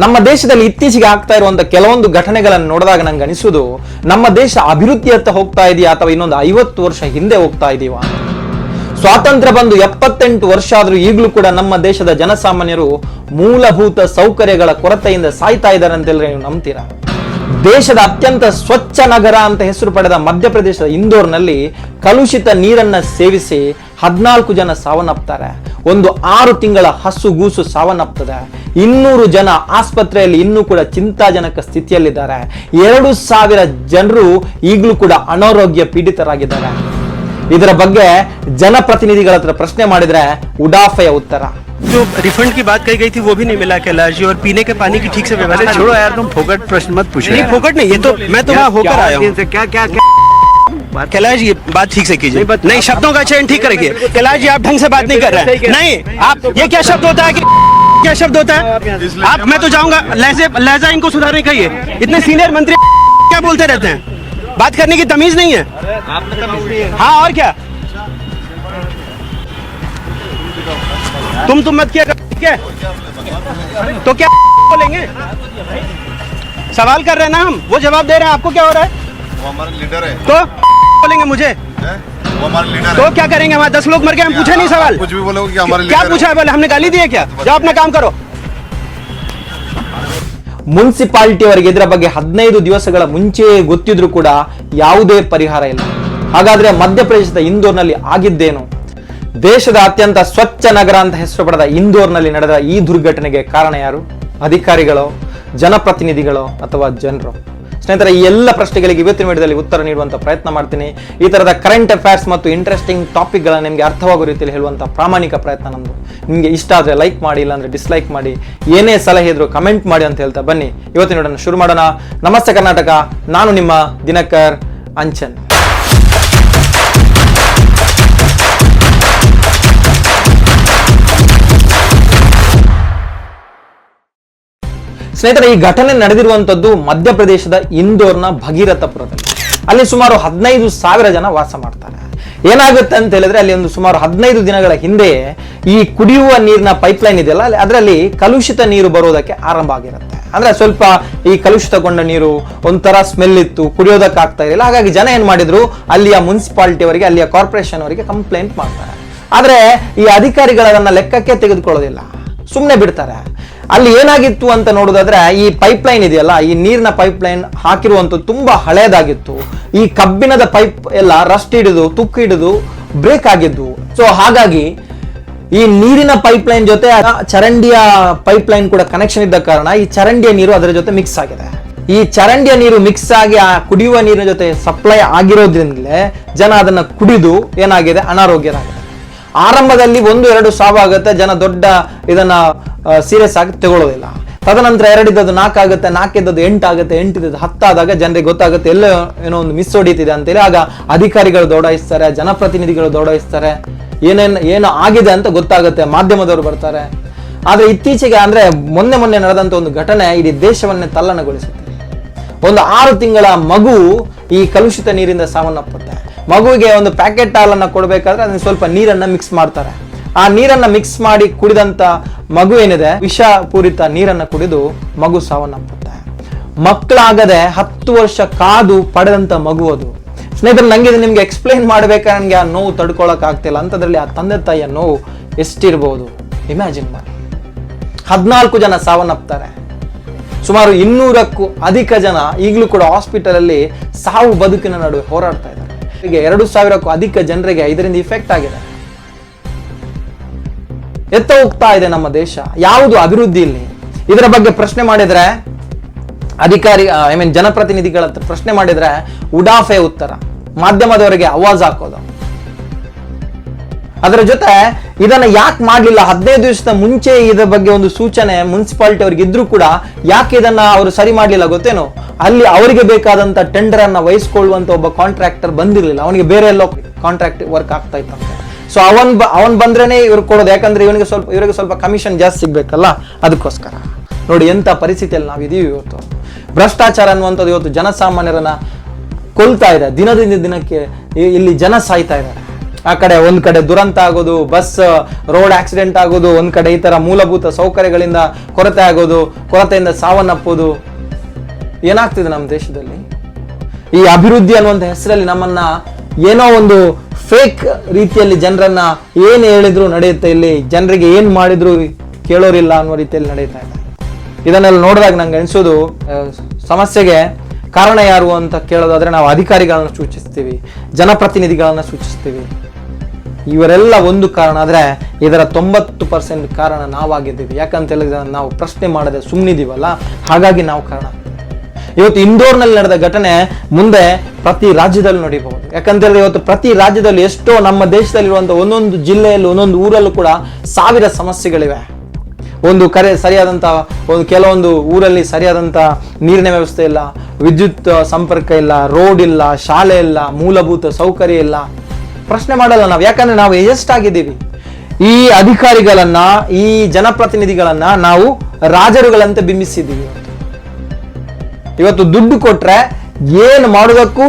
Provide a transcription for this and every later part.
ನಮ್ಮ ದೇಶದಲ್ಲಿ ಇತ್ತೀಚೆಗೆ ಆಗ್ತಾ ಇರುವಂತಹ ಕೆಲವೊಂದು ಘಟನೆಗಳನ್ನು ನೋಡಿದಾಗ ನಂಗೆ ಅನಿಸುವುದು ನಮ್ಮ ದೇಶ ಅಭಿವೃದ್ಧಿಯತ್ತ ಹೋಗ್ತಾ ಇದೆಯಾ ಅಥವಾ ಇನ್ನೊಂದು 50 ವರ್ಷ ಹಿಂದೆ ಹೋಗ್ತಾ ಇದೀವ. ಸ್ವಾತಂತ್ರ್ಯ ಬಂದು 78 ವರ್ಷ ಆದ್ರೂ ಈಗಲೂ ಕೂಡ ನಮ್ಮ ದೇಶದ ಜನಸಾಮಾನ್ಯರು ಮೂಲಭೂತ ಸೌಕರ್ಯಗಳ ಕೊರತೆಯಿಂದ ಸಾಯ್ತಾ ಇದ್ದಾರೆ ಅಂತೆಲ್ಲ ನೀವು ನಂಬ್ತೀರಾ? ದೇಶದ ಅತ್ಯಂತ ಸ್ವಚ್ಛ ನಗರ ಅಂತ ಹೆಸರು ಪಡೆದ ಮಧ್ಯಪ್ರದೇಶದ ಇಂದೋರ್ನಲ್ಲಿ ಕಲುಷಿತ ನೀರನ್ನ ಸೇವಿಸಿ 14 ಜನ ಸಾವನ್ನಪ್ತಾರೆ. ಒಂದು 6 ತಿಂಗಳ ಹಸುಗೂಸು ಸಾವನ್ನಪ್ತದೆ. 200 ಜನ ಆಸ್ಪತ್ರೆಯಲ್ಲಿ ಇನ್ನೂ ಕೂಡ ಚಿಂತಾಜನಕ ಸ್ಥಿತಿಯಲ್ಲಿದ್ದಾರೆ. 2000 ಜನರು ಈಗಲೂ ಕೂಡ ಅನಾರೋಗ್ಯ ಪೀಡಿತರಾಗಿದ್ದಾರೆ. ಇದರ ಬಗ್ಗೆ ಜನಪ್ರತಿನಿಧಿಗಳ ಹತ್ರ ಪ್ರಶ್ನೆ ಮಾಡಿದ್ರೆ ಉಡಾಫೆಯ ಉತ್ತರ. जो रिफंड की बात कही गई थी वो भी नहीं मिला कैलाश जी, और पीने के पानी की ठीक से व्यवस्था। छोड़ो यार, तुम फोकट प्रश्न मत पूछो। नहीं फोकट नहीं, ये तो मैं तो वहाँ होकर आया हूँ। क्या क्या क्या कैलाश जी बात ठीक से कीजिए, नहीं शब्दों का चयन ठीक करेंगे। कैलाश जी आप ढंग से बात नहीं कर रहे हैं। नहीं आप ये क्या शब्द होता है कि क्या शब्द होता है? आप मैं तो जाऊंगा, लहजा इनको सुधारने का। इतने सीनियर मंत्री क्या बोलते रहते हैं, बात करने की तमीज नहीं है। हाँ और क्या, तुम मत किया क्या तो क्या बोलेंगे? सवाल कर रहे हैं ना हम, वो जवाब दे रहे हैं, आपको क्या हो रहा है? वो हमारे लीडर है तो बोलेंगे मुझे वो हमारे लीडर तो है। क्या करेंगे? हमारे 10 लोग मर गए, हम पूछे नहीं सवाल? कुछ भी बोलोगे कि हमारे क्या लीडर पूछा है? बोले हमने गाली दी है क्या? जाओ अपना काम करो। ಮುನ್ಸಿಪಾಲಿಟಿ ಅವರಿಗೆ ಇದರ ಬಗ್ಗೆ 15 ದಿವಸಗಳ ಮುಂಚೆಯೇ ಗೊತ್ತಿದ್ರು ಕೂಡ ಯಾವುದೇ ಪರಿಹಾರ ಇಲ್ಲ. ಹಾಗಾದ್ರೆ ಮಧ್ಯಪ್ರದೇಶದ ಇಂದೋರ್ನಲ್ಲಿ ಆಗಿದ್ದೇನು? ದೇಶದ ಅತ್ಯಂತ ಸ್ವಚ್ಛ ನಗರ ಅಂತ ಹೆಸರು ಪಡೆದ ಇಂದೋರ್ನಲ್ಲಿ ನಡೆದ ಈ ದುರ್ಘಟನೆಗೆ ಕಾರಣ ಯಾರು? ಅಧಿಕಾರಿಗಳು, ಜನಪ್ರತಿನಿಧಿಗಳು ಅಥವಾ ಜನರು? ಸ್ನೇಹಿತರೆ, ಈ ಎಲ್ಲ ಪ್ರಶ್ನೆಗಳಿಗೆ ಇವತ್ತಿನ ವಿಡಿಯೋದಲ್ಲಿ ಉತ್ತರ ನೀಡುವಂತ ಪ್ರಯತ್ನ ಮಾಡ್ತೀನಿ. ಈ ತರದ ಕರೆಂಟ್ ಅಫೇರ್ಸ್ ಮತ್ತು ಇಂಟ್ರೆಸ್ಟಿಂಗ್ ಟಾಪಿಕ್ ಗಳನ್ನ ನಿಮಗೆ ಅರ್ಥವಾಗೋ ರೀತಿಯಲ್ಲಿ ಹೇಳುವಂತ ಪ್ರಾಮಾಣಿಕ ಪ್ರಯತ್ನ ನಮ್ದು. ನಿಮಗೆ ಇಷ್ಟ ಆದ್ರೆ ಲೈಕ್ ಮಾಡಿ, ಇಲ್ಲಾಂದ್ರೆ ಡಿಸ್ಲೈಕ್ ಮಾಡಿ, ಏನೇ ಸಲಹೆ ಇದ್ರು ಕಮೆಂಟ್ ಮಾಡಿ ಅಂತ ಹೇಳ್ತಾ ಬನ್ನಿ ಇವತ್ತಿನ ವಿಡಿಯೋನ ಶುರು ಮಾಡೋಣ. ನಮಸ್ತೆ ಕರ್ನಾಟಕ, ನಾನು ನಿಮ್ಮ ದಿನಕರ್ ಅಂಚನ್. ಸ್ನೇಹಿತರೆ, ಈ ಘಟನೆ ನಡೆದಿರುವಂತದ್ದು ಮಧ್ಯಪ್ರದೇಶದ ಇಂದೋರ್ನ ಭಗೀರಥಪುರದಲ್ಲಿ. ಅಲ್ಲಿ ಸುಮಾರು 15,000 ಜನ ವಾಸ ಮಾಡ್ತಾರೆ. ಏನಾಗುತ್ತೆ ಅಂತ ಹೇಳಿದ್ರೆ, ಅಲ್ಲಿ ಒಂದು ಸುಮಾರು 15 ದಿನಗಳ ಹಿಂದೆ ಈ ಕುಡಿಯುವ ನೀರಿನ ಪೈಪ್ಲೈನ್ ಇದೆಯಲ್ಲ, ಅದರಲ್ಲಿ ಕಲುಷಿತ ನೀರು ಬರೋದಕ್ಕೆ ಆರಂಭ ಆಗಿರುತ್ತೆ. ಅಂದ್ರೆ ಸ್ವಲ್ಪ ಈ ಕಲುಷಿತಗೊಂಡ ನೀರು ಒಂಥರ ಸ್ಮೆಲ್ ಇತ್ತು, ಕುಡಿಯೋದಕ್ಕೆ ಆಗ್ತಾ ಇರಲಿಲ್ಲ. ಹಾಗಾಗಿ ಜನ ಏನ್ ಮಾಡಿದ್ರು, ಅಲ್ಲಿಯ ಮುನ್ಸಿಪಾಲಿಟಿ ಅವರಿಗೆ, ಅಲ್ಲಿಯ ಕಾರ್ಪೊರೇಷನ್ ಅವರಿಗೆ ಕಂಪ್ಲೇಂಟ್ ಮಾಡ್ತಾರೆ. ಆದ್ರೆ ಈ ಅಧಿಕಾರಿಗಳನ್ನ ಲೆಕ್ಕಕ್ಕೆ ತೆಗೆದುಕೊಳ್ಳೋದಿಲ್ಲ, ಸುಮ್ಮನೆ ಬಿಡ್ತಾರೆ. ಅಲ್ಲಿ ಏನಾಗಿತ್ತು ಅಂತ ನೋಡೋದಾದ್ರೆ, ಈ ಪೈಪ್ಲೈನ್ ಇದೆಯಲ್ಲ, ಈ ನೀರಿನ ಪೈಪ್ಲೈನ್ ಹಾಕಿರುವಂತದ್ದು ತುಂಬಾ ಹಳೇದಾಗಿತ್ತು. ಈ ಕಬ್ಬಿಣದ ಪೈಪ್ ಎಲ್ಲ ರಸ್ಟ್ ಹಿಡಿದು, ತುಕ್ಕು ಹಿಡಿದು ಬ್ರೇಕ್ ಆಗಿದ್ದು. ಸೊ ಹಾಗಾಗಿ ಈ ನೀರಿನ ಪೈಪ್ಲೈನ್ ಜೊತೆ ಚರಂಡಿಯ ಪೈಪ್ಲೈನ್ ಕೂಡ ಕನೆಕ್ಷನ್ ಇದ್ದ ಕಾರಣ ಈ ಚರಂಡಿಯ ನೀರು ಅದರ ಜೊತೆ ಮಿಕ್ಸ್ ಆಗಿದೆ. ಈ ಚರಂಡಿಯ ನೀರು ಮಿಕ್ಸ್ ಆಗಿ ಆ ಕುಡಿಯುವ ನೀರಿನ ಜೊತೆ ಸಪ್ಲೈ ಆಗಿರೋದ್ರಿಂದಲೇ ಜನ ಅದನ್ನ ಕುಡಿದು ಏನಾಗಿದೆ, ಅನಾರೋಗ್ಯರಾಗಿದೆ. ಆರಂಭದಲ್ಲಿ 1-2 ಸಾವು ಆಗುತ್ತೆ, ಜನ ದೊಡ್ಡ ಇದನ್ನ ಸೀರಿಯಸ್ ಆಗಿ ತಗೊಳ್ಳೋದಿಲ್ಲ. ತದನಂತರ 2 ಇದ್ದದ್ದು 4 ಆಗುತ್ತೆ, 4 ಇದ್ದದ್ದು 8 ಆಗುತ್ತೆ, 8 ಇದ್ದದ್ದು 10 ಆದಾಗ ಜನರಿಗೆ ಗೊತ್ತಾಗುತ್ತೆ ಎಲ್ಲೋ ಏನೋ ಒಂದು ಮಿಸ್ ಹೊಡೀತಿದೆ ಅಂತೇಳಿ. ಆಗ ಅಧಿಕಾರಿಗಳು ದೌಡಾಯಿಸ್ತಾರೆ, ಜನಪ್ರತಿನಿಧಿಗಳು ದೌಡಾಯಿಸ್ತಾರೆ, ಏನು ಆಗಿದೆ ಅಂತ ಗೊತ್ತಾಗುತ್ತೆ, ಮಾಧ್ಯಮದವರು ಬರ್ತಾರೆ. ಆದ್ರೆ ಇತ್ತೀಚೆಗೆ ಅಂದ್ರೆ ಮೊನ್ನೆ ನಡೆದಂತ ಒಂದು ಘಟನೆ ಇಡೀ ದೇಶವನ್ನೇ ತಲ್ಲಣಗೊಳಿಸುತ್ತೆ. ಒಂದು 6 ತಿಂಗಳ ಮಗು ಈ ಕಲುಷಿತ ನೀರಿಂದ ಸಾವನ್ನಪ್ಪುತ್ತೆ. ಮಗುವಿಗೆ ಒಂದು ಪ್ಯಾಕೆಟ್ ಹಾಲನ್ನ ಕೊಡ್ಬೇಕಾದ್ರೆ ಅದನ್ನ ಸ್ವಲ್ಪ ನೀರನ್ನ ಮಿಕ್ಸ್ ಮಾಡ್ತಾರೆ. ಆ ನೀರನ್ನ ಮಿಕ್ಸ್ ಮಾಡಿ ಕುಡಿದಂತ ಮಗು ಏನಿದೆ, ವಿಷಪೂರಿತ ನೀರನ್ನ ಕುಡಿದು ಮಗು ಸಾವನ್ನಪ್ಪುತ್ತೆ. ಮಕ್ಕಳಾಗದೆ 10 ವರ್ಷ ಕಾದು ಪಡೆದಂತ ಮಗು ಅದು. ಸ್ನೇಹಿತರೆ, ನಂಗೆ ನಿಮ್ಗೆ ಎಕ್ಸ್ಪ್ಲೈನ್ ಮಾಡ್ಬೇಕಾದ್ರೆ ನನಗೆ ಆ ನೋವು ತಡ್ಕೊಳಕ್ ಆಗ್ತಿಲ್ಲ. ಅಂತದ್ರಲ್ಲಿ ಆ ತಂದೆ ತಾಯಿಯ ನೋವು ಎಷ್ಟಿರ್ಬೋದು ಇಮ್ಯಾಜಿನ್ ಮಾಡಿ. 14 ಜನ ಸಾವನ್ನಪ್ತಾರೆ. ಸುಮಾರು 200ಕ್ಕೂ ಅಧಿಕ ಜನ ಈಗಲೂ ಕೂಡ ಹಾಸ್ಪಿಟಲ್ ಅಲ್ಲಿ ಸಾವು ಬದುಕಿನ ನಡುವೆ ಹೋರಾಡ್ತಾ ಇದ್ದಾರೆ. ಈಗ 2,000ಕ್ಕೂ ಅಧಿಕ ಜನರಿಗೆ ಇದರಿಂದ ಇಫೆಕ್ಟ್ ಆಗಿದೆ. ಎತ್ತ ಹೋಗ್ತಾ ಇದೆ ನಮ್ಮ ದೇಶ, ಯಾವುದು ಅಭಿವೃದ್ಧಿ ಇಲ್ಲಿ? ಇದರ ಬಗ್ಗೆ ಪ್ರಶ್ನೆ ಮಾಡಿದ್ರೆ ಜನಪ್ರತಿನಿಧಿಗಳ ಹತ್ರ ಪ್ರಶ್ನೆ ಮಾಡಿದ್ರೆ ಉಡಾಫೆ ಉತ್ತರ, ಮಾಧ್ಯಮದವರಿಗೆ ಆವಾಜ್ ಹಾಕೋದು. ಅದರ ಜೊತೆ ಇದನ್ನ ಯಾಕೆ ಮಾಡ್ಲಿಲ್ಲ, 15 ದಿವಸದ ಮುಂಚೆ ಇದರ ಬಗ್ಗೆ ಒಂದು ಸೂಚನೆ ಮುನ್ಸಿಪಾಲಿಟಿ ಅವ್ರಿಗೆ ಇದ್ರೂ ಕೂಡ ಯಾಕೆ ಇದನ್ನ ಅವರು ಸರಿ ಮಾಡ್ಲಿಲ್ಲ ಗೊತ್ತೇನು? ಅಲ್ಲಿ ಅವರಿಗೆ ಬೇಕಾದಂತ ಟೆಂಡರ್ ಅನ್ನ ವಹಿಸ್ಕೊಳ್ಳುವಂತ ಒಬ್ಬ ಕಾಂಟ್ರಾಕ್ಟರ್ ಬಂದಿರಲಿಲ್ಲ, ಅವನಿಗೆ ಬೇರೆ ಎಲ್ಲೋ ಕಾಂಟ್ರಾಕ್ಟ್ ವರ್ಕ್ ಆಗ್ತಾ ಇತ್ತಂತೆ. ಸೊ ಅವನ್ ಬಂದ್ರೇನೆ ಇವ್ರು ಕೊಡೋದು, ಯಾಕಂದ್ರೆ ಇವರಿಗೆ ಸ್ವಲ್ಪ ಕಮಿಷನ್ ಜಾಸ್ತಿ ಸಿಗ್ಬೇಕಲ್ಲ, ಅದಕ್ಕೋಸ್ಕರ. ನೋಡಿ ಎಂತ ಪರಿಸ್ಥಿತಿಯಲ್ಲಿ ನಾವಿದೀವಿ ಇವತ್ತು. ಭ್ರಷ್ಟಾಚಾರ ಅನ್ನುವಂಥದ್ದು ಇವತ್ತು ಜನಸಾಮಾನ್ಯರನ್ನ ಕೊಲ್ತಾ ಇದೆ. ದಿನದಿಂದ ದಿನಕ್ಕೆ ಇಲ್ಲಿ ಜನ ಸಾಯ್ತಾ ಇದ್ದಾರೆ. ಆ ಕಡೆ ಒಂದ್ ಕಡೆ ದುರಂತ ಆಗೋದು, ಬಸ್ ರೋಡ್ ಆಕ್ಸಿಡೆಂಟ್ ಆಗೋದು, ಒಂದ್ ಕಡೆ ಈ ತರ ಮೂಲಭೂತ ಸೌಕರ್ಯಗಳಿಂದ ಕೊರತೆಯಿಂದ ಸಾವನ್ನಪ್ಪೋದು ಏನಾಗ್ತಿದೆ ನಮ್ಮ ದೇಶದಲ್ಲಿ. ಈ ಅಭಿವೃದ್ಧಿ ಅನ್ನುವಂಥ ಹೆಸರಲ್ಲಿ ನಮ್ಮನ್ನ ಏನೋ ಒಂದು ಫೇಕ್ ರೀತಿಯಲ್ಲಿ ಜನರನ್ನ ಏನ್ ಹೇಳಿದ್ರು ನಡೆಯುತ್ತೆ, ಇಲ್ಲಿ ಜನರಿಗೆ ಏನ್ ಮಾಡಿದ್ರು ಕೇಳೋರಿಲ್ಲ ಅನ್ನುವ ರೀತಿಯಲ್ಲಿ ನಡೀತಾ ಇದೆ. ಇದನ್ನೆಲ್ಲ ನೋಡಿದಾಗ ನಂಗೆ ಅನ್ಸೋದು ಸಮಸ್ಯೆಗೆ ಕಾರಣ ಯಾರು ಅಂತ ಕೇಳೋದಾದ್ರೆ ನಾವು ಅಧಿಕಾರಿಗಳನ್ನ ಸೂಚಿಸ್ತೀವಿ, ಜನಪ್ರತಿನಿಧಿಗಳನ್ನ ಸೂಚಿಸ್ತೀವಿ. ಇವರೆಲ್ಲ ಒಂದು ಕಾರಣ ಆದ್ರೆ ಇದರ 90% ಕಾರಣ ನಾವಾಗಿದ್ದೀವಿ. ಯಾಕಂತ ಹೇಳಿದ್ರೆ ನಾವು ಪ್ರಶ್ನೆ ಮಾಡದೆ ಸುಮ್ಮನಿದೀವಲ್ಲ, ಹಾಗಾಗಿ ನಾವು ಕಾರಣ. ಇವತ್ತು ಇಂದೋರ್ನಲ್ಲಿ ನಡೆದ ಘಟನೆ ಮುಂದೆ ಪ್ರತಿ ರಾಜ್ಯದಲ್ಲೂ ನಡೀಬಹುದು. ಯಾಕಂತ ಹೇಳಿದ್ರೆ ಇವತ್ತು ಪ್ರತಿ ರಾಜ್ಯದಲ್ಲಿ ಎಷ್ಟೋ ನಮ್ಮ ದೇಶದಲ್ಲಿರುವಂತಹ ಒಂದೊಂದು ಜಿಲ್ಲೆಯಲ್ಲೂ ಒಂದೊಂದು ಊರಲ್ಲೂ ಕೂಡ ಸಾವಿರ ಸಮಸ್ಯೆಗಳಿವೆ. ಕೆಲವೊಂದು ಊರಲ್ಲಿ ಸರಿಯಾದಂತ ನೀರಿನ ವ್ಯವಸ್ಥೆ ಇಲ್ಲ, ವಿದ್ಯುತ್ ಸಂಪರ್ಕ ಇಲ್ಲ, ರೋಡ್ ಇಲ್ಲ, ಶಾಲೆ ಇಲ್ಲ, ಮೂಲಭೂತ ಸೌಕರ್ಯ ಇಲ್ಲ. ಪ್ರಶ್ನೆ ಮಾಡಲ್ಲ ನಾವು, ಯಾಕಂದ್ರೆ ನಾವು ಎಷ್ಟಾಗಿದ್ದೀವಿ. ಈ ಅಧಿಕಾರಿಗಳನ್ನ, ಈ ಜನಪ್ರತಿನಿಧಿಗಳನ್ನ ನಾವು ರಾಜರುಗಳಂತೆ ಬಿಂಬಿಸಿದ್ದೀವಿ. ಇವತ್ತು ದುಡ್ಡು ಕೊಟ್ರೆ ಏನು ಮಾಡೋದಕ್ಕೂ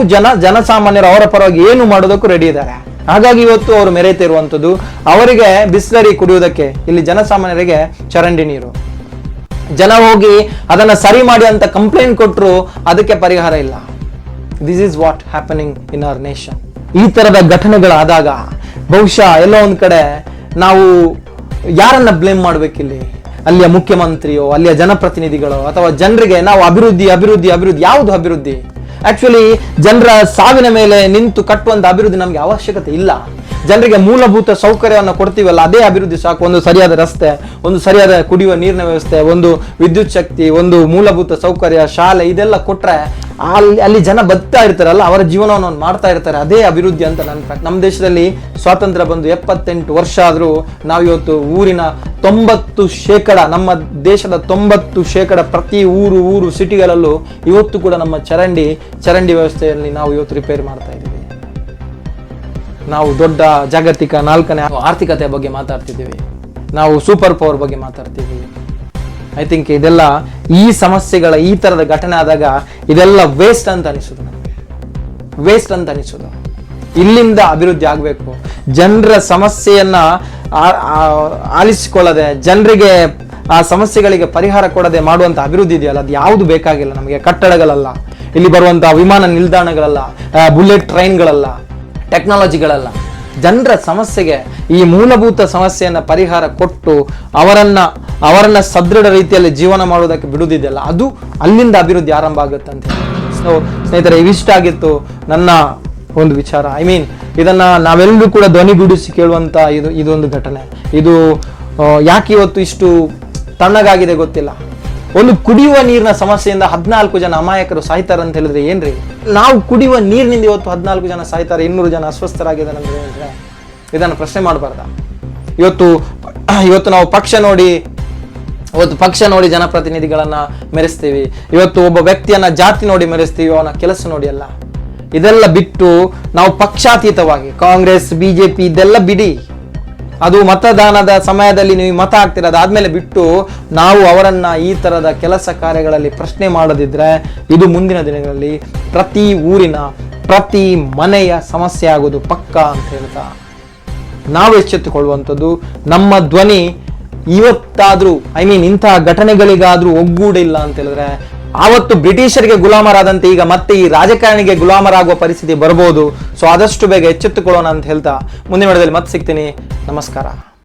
ಜನಸಾಮಾನ್ಯರು ಅವರ ಪರವಾಗಿ ಏನು ಮಾಡೋದಕ್ಕೂ ರೆಡಿ ಇದ್ದಾರೆ. ಹಾಗಾಗಿ ಇವತ್ತು ಅವರು ಮೆರೆಯುತ್ತಿರುವಂಥದ್ದು, ಅವರಿಗೆ ಬಿಸ್ಲರಿ ಕುಡಿಯುವುದಕ್ಕೆ ಇಲ್ಲಿ ಜನಸಾಮಾನ್ಯರಿಗೆ ಚರಂಡಿ ನೀರು. ಜನ ಹೋಗಿ ಅದನ್ನ ಸರಿ ಮಾಡಿ ಅಂತ ಕಂಪ್ಲೇಂಟ್ ಕೊಟ್ಟರು, ಅದಕ್ಕೆ ಪರಿಹಾರ ಇಲ್ಲ. This is what happening in our nation. ಈ ತರದ ಘಟನೆಗಳಾದಾಗ ಬಹುಶಃ ಎಲ್ಲೋ ಒಂದ್ ಕಡೆ ನಾವು ಯಾರನ್ನ ಬ್ಲೇಮ್ ಮಾಡ್ಬೇಕಿಲ್ಲಿ? ಅಲ್ಲಿಯ ಮುಖ್ಯಮಂತ್ರಿಯೋ, ಅಲ್ಲಿಯ ಜನಪ್ರತಿನಿಧಿಗಳೋ, ಅಥವಾ ಜನರಿಗೆ ನಾವು ಅಭಿವೃದ್ಧಿ ಯಾವುದು ಅಭಿವೃದ್ಧಿ? ಆಕ್ಚುಲಿ ಜನರ ಸಾವಿನ ಮೇಲೆ ನಿಂತು ಕಟ್ಟುವಂತ ಅಭಿವೃದ್ಧಿ ನಮ್ಗೆ ಅವಶ್ಯಕತೆ ಇಲ್ಲ. ಜನರಿಗೆ ಮೂಲಭೂತ ಸೌಕರ್ಯವನ್ನು ಕೊಡ್ತೀವಲ್ಲ, ಅದೇ ಅಭಿವೃದ್ಧಿ ಸಾಕು. ಒಂದು ಸರಿಯಾದ ರಸ್ತೆ, ಒಂದು ಸರಿಯಾದ ಕುಡಿಯುವ ನೀರಿನ ವ್ಯವಸ್ಥೆ, ಒಂದು ವಿದ್ಯುತ್ ಶಕ್ತಿ, ಒಂದು ಮೂಲಭೂತ ಸೌಕರ್ಯ, ಶಾಲೆ, ಇದೆಲ್ಲ ಕೊಟ್ರೆ ಅಲ್ಲಿ ಜನ ಬದುಕ್ತಾ ಇರ್ತಾರಲ್ಲ, ಅವರ ಜೀವನವನ್ನು ಮಾಡ್ತಾ ಇರ್ತಾರೆ. ಅದೇ ಅಭಿವೃದ್ಧಿ ಅಂತ ನಮ್ಮ ದೇಶದಲ್ಲಿ ಸ್ವಾತಂತ್ರ್ಯ ಬಂದು 78 ವರ್ಷ ಆದ್ರೂ ನಾವು ಇವತ್ತು ಊರಿನ 90%, ನಮ್ಮ ದೇಶದ 90% ಪ್ರತಿ ಊರು ಸಿಟಿಗಳಲ್ಲೂ ಇವತ್ತು ಕೂಡ ನಮ್ಮ ಚರಂಡಿ ವ್ಯವಸ್ಥೆಯಲ್ಲಿ ನಾವು ಇವತ್ತು ರಿಪೇರಿ ಮಾಡ್ತಾ ಇದ್ದೀವಿ. ನಾವು ದೊಡ್ಡ ಜಾಗತಿಕ 4ನೇ ಆರ್ಥಿಕತೆಯ ಬಗ್ಗೆ ಮಾತಾಡ್ತಿದ್ದೀವಿ, ನಾವು ಸೂಪರ್ ಪವರ್ ಬಗ್ಗೆ ಮಾತಾಡ್ತೀವಿ. ಐ ಥಿಂಕ್ ಇದೆಲ್ಲ ಈ ಸಮಸ್ಯೆಗಳ ಈ ತರದ ಘಟನೆ ಆದಾಗ ಇದೆಲ್ಲ ವೇಸ್ಟ್ ಅಂತ ಅನಿಸೋದು ನಮಗೆ, ವೇಸ್ಟ್ ಅಂತ ಅನಿಸೋದು. ಇಲ್ಲಿಂದ ಅಭಿವೃದ್ಧಿ ಆಗಬೇಕು. ಜನರ ಸಮಸ್ಯೆಯನ್ನ ಆಲಿಸಿಕೊಳ್ಳದೆ, ಜನರಿಗೆ ಆ ಸಮಸ್ಯೆಗಳಿಗೆ ಪರಿಹಾರ ಕೊಡದೆ ಮಾಡುವಂತ ಅಭಿವೃದ್ಧಿ ಇದೆಯಲ್ಲ, ಅದು ಯಾವುದು ಬೇಕಾಗಿಲ್ಲ ನಮಗೆ. ಕಟ್ಟಡಗಳಲ್ಲ, ಇಲ್ಲಿ ಬರುವಂತಹ ವಿಮಾನ ನಿಲ್ದಾಣಗಳಲ್ಲ, ಬುಲೆಟ್ ಟ್ರೈನ್ಗಳಲ್ಲ, ಟೆಕ್ನಾಲಜಿಗಳಲ್ಲ. ಜನರ ಸಮಸ್ಯೆಗೆ, ಈ ಮೂಲಭೂತ ಸಮಸ್ಯೆಯನ್ನ ಪರಿಹಾರ ಕೊಟ್ಟು ಅವರನ್ನ ಸದೃಢ ರೀತಿಯಲ್ಲಿ ಜೀವನ ಮಾಡುವುದಕ್ಕೆ ಬಿಡುವುದಿದೆಯಲ್ಲ, ಅದು ಅಲ್ಲಿಂದ ಅಭಿವೃದ್ಧಿ ಆರಂಭ ಆಗುತ್ತೆ ಅಂತ. ಸೊ ಸ್ನೇಹಿತರೆ, ಇವಿಷ್ಟ ಆಗಿತ್ತು ನನ್ನ ಒಂದು ವಿಚಾರ. ಇದನ್ನ ನಾವೆಲ್ಲರೂ ಕೂಡ ಧ್ವನಿಗೂಡಿಸಿ ಕೇಳುವಂತ ಇದೊಂದು ಘಟನೆ. ಇದು ಯಾಕೆ ಇವತ್ತು ಇಷ್ಟು ತಣ್ಣಗಾಗಿದೆ ಗೊತ್ತಿಲ್ಲ. ಒಂದು ಕುಡಿಯುವ ನೀರಿನ ಸಮಸ್ಯೆಯಿಂದ 14 ಜನ ಅಮಾಯಕರು ಸಾಯ್ತಾರೆ ಅಂತ ಹೇಳಿದ್ರೆ ಏನ್ರಿ? ನಾವು ಕುಡಿಯುವ ನೀರಿನಿಂದ ಇವತ್ತು 14 ಜನ ಸಾಯ್ತಾರೆ, 200 ಜನ ಅಸ್ವಸ್ಥರಾಗಿದ್ದಾರೆ ಅಂತ ಹೇಳಿದ್ರೆ ಇದನ್ನು ಪ್ರಶ್ನೆ ಮಾಡಬಾರ್ದ? ಇವತ್ತು ನಾವು ಪಕ್ಷ ನೋಡಿ ಜನಪ್ರತಿನಿಧಿಗಳನ್ನ ಮೆರೆಸ್ತೀವಿ. ಇವತ್ತು ಒಬ್ಬ ವ್ಯಕ್ತಿಯನ್ನ ಜಾತಿ ನೋಡಿ ಮೆರೆಸ್ತೀವಿ, ಅವನ ಕೆಲಸ ನೋಡಿ ಅಲ್ಲ. ಇದೆಲ್ಲ ಬಿಟ್ಟು ನಾವು ಪಕ್ಷಾತೀತವಾಗಿ ಕಾಂಗ್ರೆಸ್, ಬಿಜೆಪಿ ಇದೆಲ್ಲ ಬಿಡಿ. ಅದು ಮತದಾನದ ಸಮಯದಲ್ಲಿ ನೀವು ಮತ ಹಾಕ್ತೀರ, ಅದಾದ್ಮೇಲೆ ಬಿಟ್ಟು ನಾವು ಅವರನ್ನ ಈ ತರದ ಕೆಲಸ ಕಾರ್ಯಗಳಲ್ಲಿ ಪ್ರಶ್ನೆ ಮಾಡದಿದ್ರೆ ಇದು ಮುಂದಿನ ದಿನಗಳಲ್ಲಿ ಪ್ರತಿ ಊರಿನ ಪ್ರತಿ ಮನೆಯ ಸಮಸ್ಯೆ ಆಗೋದು ಪಕ್ಕ ಅಂತ ಹೇಳ್ತಾ ನಾವು ಎಚ್ಚೆತ್ತುಕೊಳ್ಳುವಂಥದ್ದು. ನಮ್ಮ ಧ್ವನಿ ಇವತ್ತಾದ್ರೂ ಇಂತಹ ಘಟನೆಗಳಿಗಾದ್ರೂ ಒಗ್ಗೂಡಿಲ್ಲ ಅಂತ ಹೇಳಿದ್ರೆ ಆವತ್ತು ಬ್ರಿಟಿಷರಿಗೆ ಗುಲಾಮರಾದಂತೆ ಈಗ ಮತ್ತೆ ಈ ರಾಜಕಾರಣಿಗೆ ಗುಲಾಮರಾಗುವ ಪರಿಸ್ಥಿತಿ ಬರ್ಬೋದು. ಸೊ ಆದಷ್ಟು ಬೇಗ ಎಚ್ಚೆತ್ತುಕೊಳ್ಳೋಣ ಅಂತ ಹೇಳ್ತಾ ಮುಂದಿನ ವಿಡಿಯೋದಲ್ಲಿ ಮತ್ತೆ ಸಿಗ್ತೀನಿ. ನಮಸ್ಕಾರ.